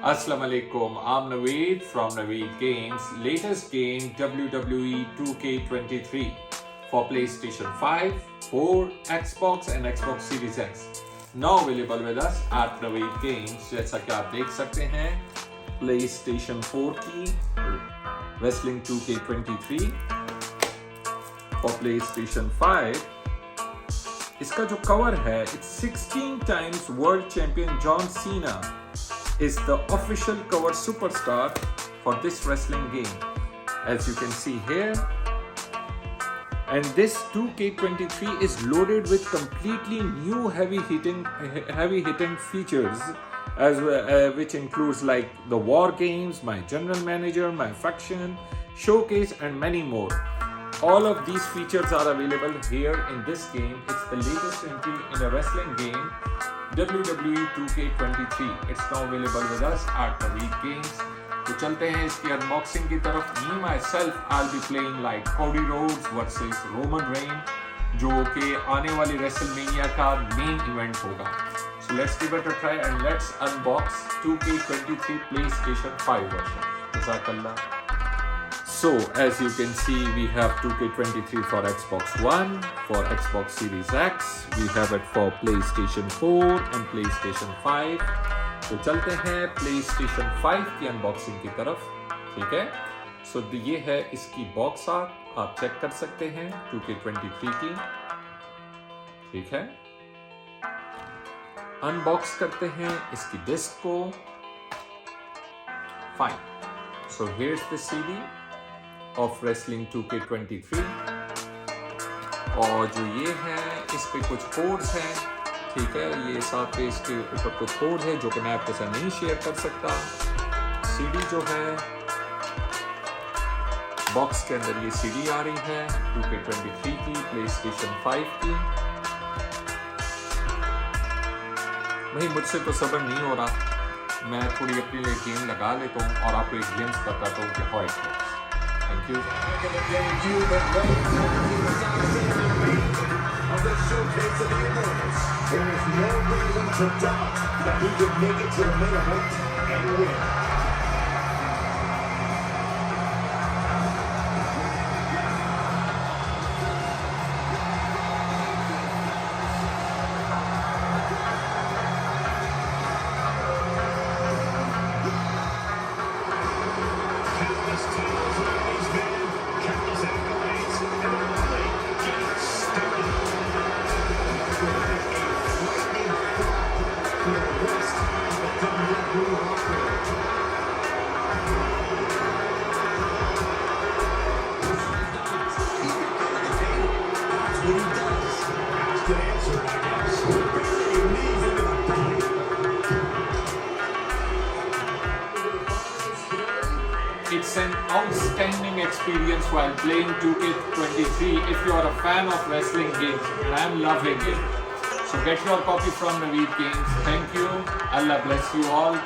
Assalamu alaikum, I'm Naveed from Naveed Games. Latest game WWE 2K23 for PlayStation 5, 4, Xbox and Xbox Series X. Now available with us at Naveed Games. जैसा कि आप देख सकते हैं PlayStation 4 की Wrestling 2K23 for PlayStation 5. इसका जो cover है, it's 16 times World Champion John Cena is the official cover superstar for this wrestling game, as you can see here. And this 2K23 is loaded with completely new heavy hitting features, as which includes like the war games, my general manager, my faction, showcase, and many more. All of these features are available here in this game. It's the latest entry in a wrestling game, WWE 2K23. It's now available with us at Naveed Games. तो चलते हैं इसकी unboxing की तरफ. Me myself, I'll be playing like Cody Rhodes versus Roman Reigns, जो कि आने वाली WrestleMania का मेन इवेंट होगा. So let's give it a try and let's unbox 2K23 PlayStation 5 version. Jazakallah. So as you can see, we have 2K23 for Xbox One, for Xbox Series X, we have it for PlayStation 4 and PlayStation 5. तो चलते हैं PlayStation 5 की unboxing की तरफ, ठीक है. So ये है इसकी बॉक्स आर्ट, आप चेक कर सकते हैं 2K23 की, ठीक है. अनबॉक्स करते हैं इसकी डिस्क को. Fine. So here's the CD of Wrestling 2K23 और जो ये है इस पे कुछ कोड्स हैं, ठीक है. ये साथ पे इसके ऊपर कुछ कोड है जो कि मैं आपके साथ नहीं शेयर कर सकता. सीडी जो है बॉक्स के अंदर, ये सीडी आ रही है 2K23 की, PlayStation 5 की. भाई मुझसे तो सब्र नहीं हो रहा, मैं थोड़ी अपने लिए गेम लगा लेता हूँ और आपको एक ग्लिम्स बताता हूँ कि how it works. Thank you. There is no reason to doubt that he could make it to the main event and win. It's an outstanding experience while playing 2K23 if you are a fan of wrestling games, and I'm loving it. So get your copy from Naveed Games. Thank you. Allah bless you all.